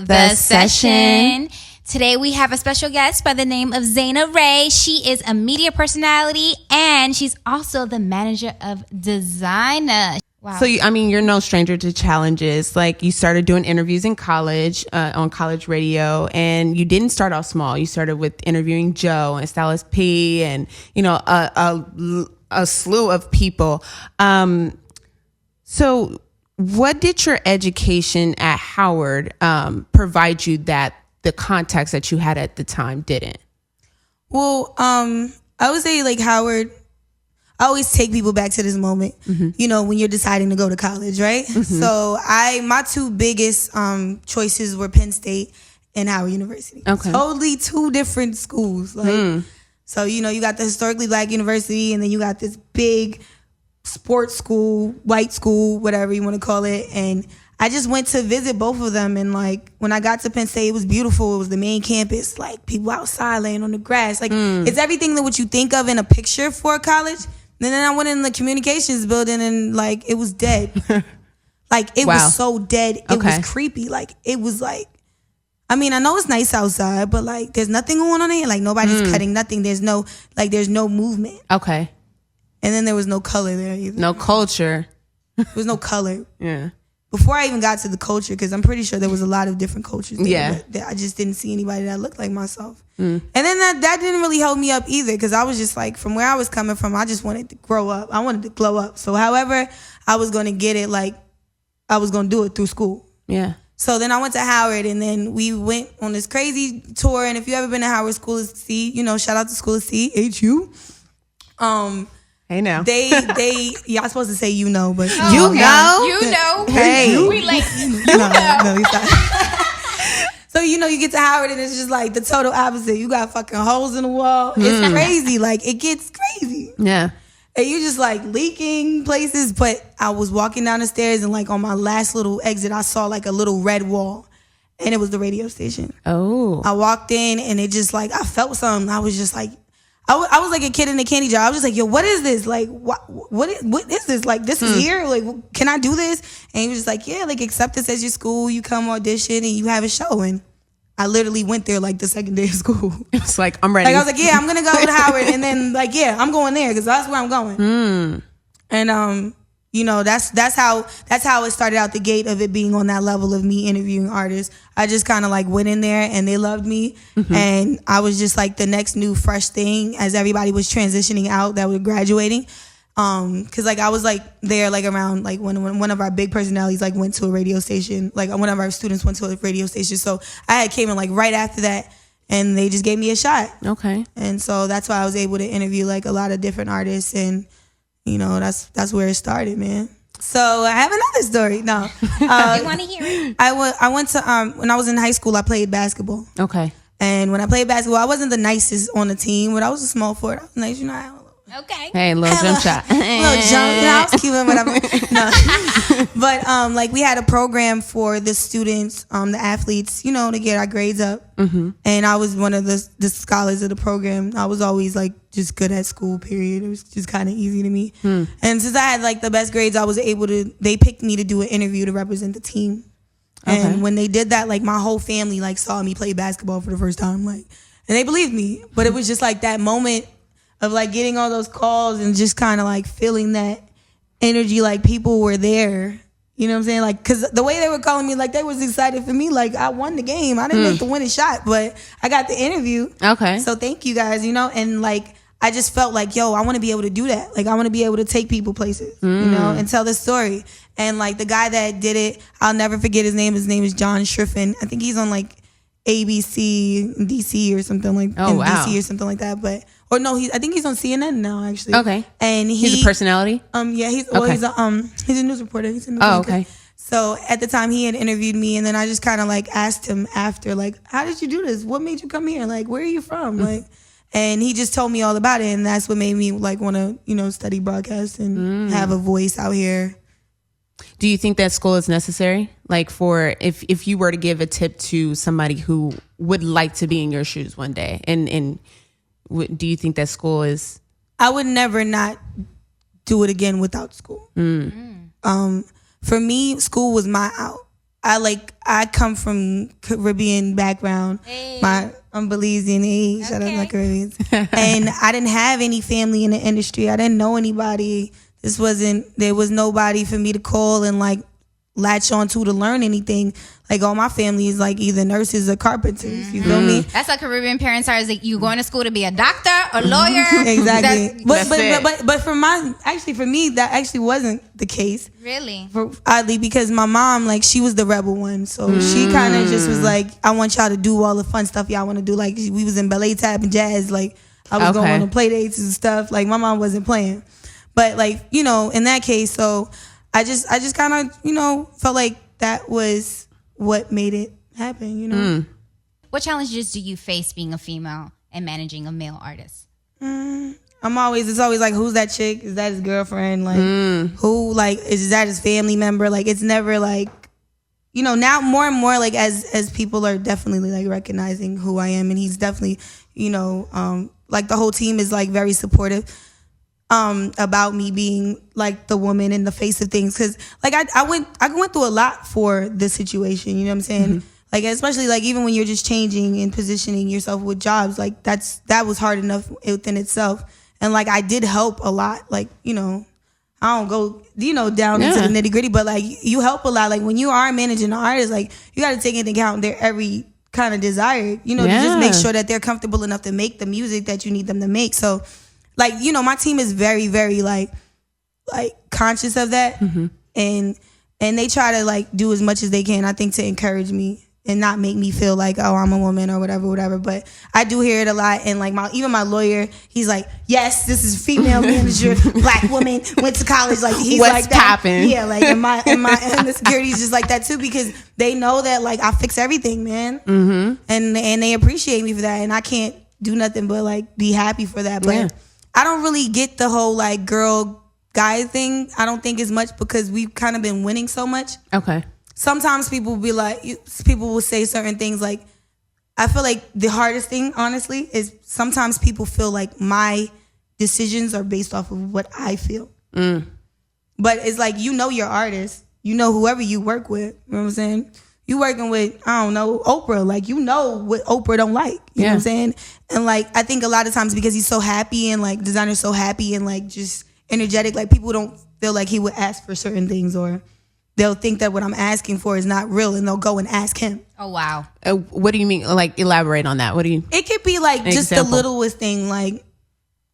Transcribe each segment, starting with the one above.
The Session. Today we have a special guest by the name of Zana Ray. She is a media personality and she's also the manager of Desiigner. Wow. So, you're no stranger to challenges. Like, you started doing interviews in college, on college radio, and you didn't start off small. You started with interviewing Joe and Stylist P and, a slew of people. So what did your education at Howard provide you that the context that you had at the time didn't? Well, I would say like Howard, I always take people back to this moment, when you're deciding to go to college, right? So my two biggest choices were Penn State and Howard University. Okay. Totally two different schools. So, you got the historically black university and then you got this big sports school, white school, whatever you want to call it. And I just went to visit both of them. And like, when I got to Penn State, it was beautiful. It was the main campus, like people outside laying on the grass. Like it's everything that what you think of in a picture for a college. And then I went in the communications building and like, it was dead. Like it was so dead. It was creepy. Like it was like, I know it's nice outside, but like there's nothing going on here. Like nobody's cutting nothing. There's no movement. Okay. And then there was no color there either. No culture. There was no color. Yeah. Before I even got to the culture, because I'm pretty sure there was a lot of different cultures there. Yeah. But I just didn't see anybody that looked like myself. And then that didn't really hold me up either, because I was just like, from where I was coming from, I just wanted to grow up. I wanted to glow up. So however I was going to get it, like I was going to do it through school. Yeah. So then I went to Howard, and then we went on this crazy tour. And if you ever been to Howard School of C, shout out to School of C, HU. Hey now. They y'all supposed to say but you know. Hey. We like No, he's not. So you get to Howard and it's just like the total opposite. You got fucking holes in the wall. It's crazy. Like it gets crazy. Yeah. And you just like leaking places. But I was walking down the stairs and like on my last little exit, I saw like a little red wall. And it was the radio station. Oh. I walked in and it just like, I felt something. I was just like, I was like a kid in a candy jar. I was just like, yo, what is this? Like, what is this? Like, this is here? Like, can I do this? And he was just like, yeah, like, accept this as your school. You come audition and you have a show. And I literally went there like the second day of school. It's like, I'm ready. Like, I was like, yeah, I'm going to go to Howard. And then like, yeah, I'm going there because that's where I'm going. And, that's how it started out the gate of it being on that level of me interviewing artists. I just kind of like went in there and they loved me. And I was just like the next new fresh thing as everybody was transitioning out that were graduating. Cause like I was like there like around like when one of our big personalities like went to a radio station, like one of our students went to a radio station. So I had came in like right after that and they just gave me a shot. Okay. And so that's why I was able to interview like a lot of different artists, and that's where it started, man. So I have another story. No, you want to hear it? I went to when I was in high school, I played basketball. Okay. And when I played basketball, I wasn't the nicest on the team, but I was a small forward. I was nice, Okay. Hey, little jump shot. Little jump, I was cute and whatever. No. But like we had a program for the students, the athletes, to get our grades up. And I was one of the scholars of the program. I was always like just good at school, period. It was just kind of easy to me. And since I had like the best grades, I was able to, they picked me to do an interview to represent the team. And when they did that, like my whole family like saw me play basketball for the first time, like, and they believed me. But it was just like that moment of like getting all those calls and just kind of like feeling that energy, like people were there. You know what I'm saying? Like, cause the way they were calling me, like they was excited for me. Like I won the game. I didn't make the winning shot, but I got the interview. Okay. So thank you guys, and like, I just felt like, yo, I want to be able to do that. Like I want to be able to take people places, and tell this story. And like the guy that did it, I'll never forget his name. His name is John Schriffen. I think he's on like ABC in DC or something like DC or something like that. But or no, I think he's on CNN now actually. Okay. And he's a personality? Yeah, he's a news reporter. He's a news anchor. Okay. So at the time he had interviewed me, and then I just kind of like asked him after, like, how did you do this? What made you come here? Like, where are you from? Like, and he just told me all about it, and that's what made me like want to, study broadcast and have a voice out here. Do you think that school is necessary? Like for if you were to give a tip to somebody who would like to be in your shoes one day, and do you think that school is? I would never not do it again without school. For me, school was my out. I come from Caribbean background. Hey. I'm Belizean. Hey, shout out to my Caribbeans. And I didn't have any family in the industry. I didn't know anybody. There was nobody for me to call and like latch on to learn anything. Like all my family is like either nurses or carpenters. You feel me? That's how Caribbean parents are. Is like you going to school to be a doctor or lawyer. Exactly. But for me, that actually wasn't the case. Really? Oddly, because my mom, like, she was the rebel one. So she kind of just was like, I want y'all to do all the fun stuff y'all want to do. Like, we was in ballet, tap, and jazz. Like, I was going on play dates and stuff. Like, my mom wasn't playing. But, like, you know, in that case, so I just kind of, you know, felt like that was what made it happen, you know. What challenges do you face being a female and managing a male artist? It's always like, who's that chick? Is that his girlfriend? Like, who, like, is that his family member? Like, it's never like, you know, now more and more, like, as people are definitely like recognizing who I am, and he's definitely, you know, like the whole team is like very supportive about me being like the woman in the face of things, because like I went through a lot for this situation, you know what I'm saying? Like, especially like even when you're just changing and positioning yourself with jobs, like that was hard enough within itself. And like I did help a lot, like, you know, I don't go, you know, down into the nitty gritty, but like you help a lot. Like when you are managing an artist, like you got to take into account their every kind of desire, you know, to just make sure that they're comfortable enough to make the music that you need them to make. So like, you know, my team is very, very like conscious of that. And they try to like do as much as they can, I think, to encourage me and not make me feel like, oh, I'm a woman or whatever. But I do hear it a lot. And like even my lawyer, he's like, yes, this is female manager, black woman, went to college. Like he's what's like that. Poppin'? Yeah, like and the security's just like that too, because they know that like I fix everything, man. And they appreciate me for that. And I can't do nothing but like be happy for that. But I don't really get the whole like girl guy thing. I don't think as much, because we've kind of been winning so much. Okay. Sometimes people will be like, people will say certain things. Like, I feel like the hardest thing, honestly, is sometimes people feel like my decisions are based off of what I feel. But it's like, you know your artist. You know whoever you work with. You know what I'm saying? You working with, I don't know, Oprah. Like, you know what Oprah don't like. You know what I'm saying? And like, I think a lot of times because he's so happy and like Desiigner's so happy and like just energetic, like people don't feel like he would ask for certain things, or they'll think that what I'm asking for is not real, and they'll go and ask him. Oh, wow. What do you mean? Like, elaborate on that. What do you... It could be like just the littlest thing. Like,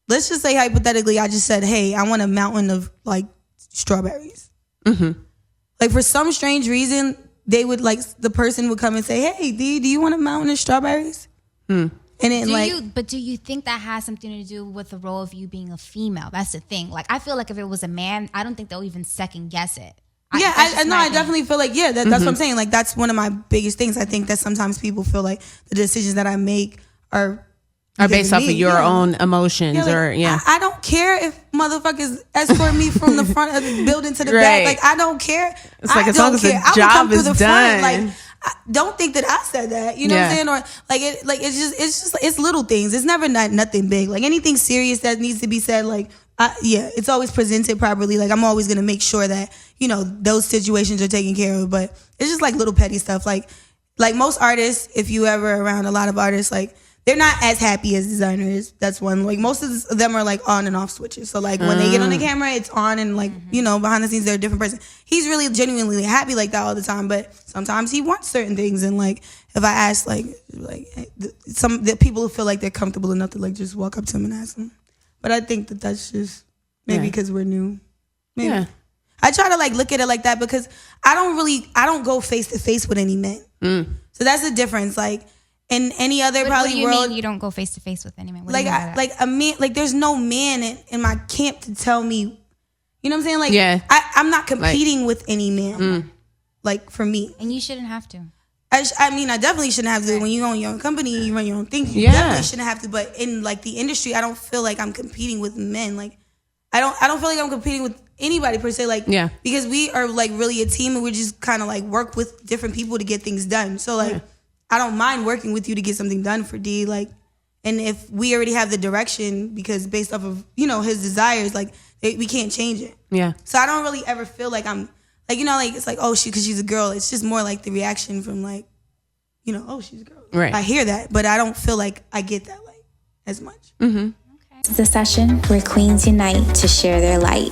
let's just say hypothetically, I just said, hey, I want a mountain of like strawberries. Like for some strange reason, they would like, the person would come and say, hey, D, do you want a mountain of strawberries? And then do you think that has something to do with the role of you being a female? That's the thing. Like, I feel like if it was a man, I don't think they'll even second guess it. I definitely feel like, that's what I'm saying. Like, that's one of my biggest things. I think that sometimes people feel like the decisions that I make are based off of your own emotions, I don't care if motherfuckers escort me from the front of the building to the back. Like, I don't care. It's like, as long as the job is done. Like, I don't think that I said that. You know what I'm saying? Or it's little things. It's never nothing big. Like anything serious that needs to be said, like, it's always presented properly. Like, I'm always gonna make sure that, you know, those situations are taken care of. But it's just like little petty stuff. Like most artists, if you ever around a lot of artists, like, they're not as happy as Desiigner is. That's one. Like, most of them are like on and off switches. So like when they get on the camera, it's on, and like, you know, behind the scenes, they're a different person. He's really genuinely happy like that all the time, but sometimes he wants certain things. And like, if I ask like some the people who feel like they're comfortable enough to like just walk up to him and ask him. But I think that that's just maybe because we're new. Maybe. Yeah. I try to like look at it like that, because I don't go face to face with any men. So that's the difference. Like, in any other what do you world, mean you don't go face to face with any man? Like a man, like there's no man in my camp to tell me, you know what I'm saying? Like, I'm not competing with any man. Like, for me, and you shouldn't have to. I mean, I definitely shouldn't have to. When you own your own company, you run your own thing. You definitely shouldn't have to. But in like the industry, I don't feel like I'm competing with men. Like, I don't feel like I'm competing with anybody per se. Like, because we are like really a team, and we just kind of like work with different people to get things done. So like. I don't mind working with you to get something done for D. Like, and if we already have the direction, because based off of, you know, his desires, like we can't change it. Yeah. So I don't really ever feel like I'm like, you know, like it's like, oh, because she's a girl. It's just more like the reaction from like, you know, oh, she's a girl. Right. I hear that, but I don't feel like I get that like as much. This is a session where queens unite to share their light.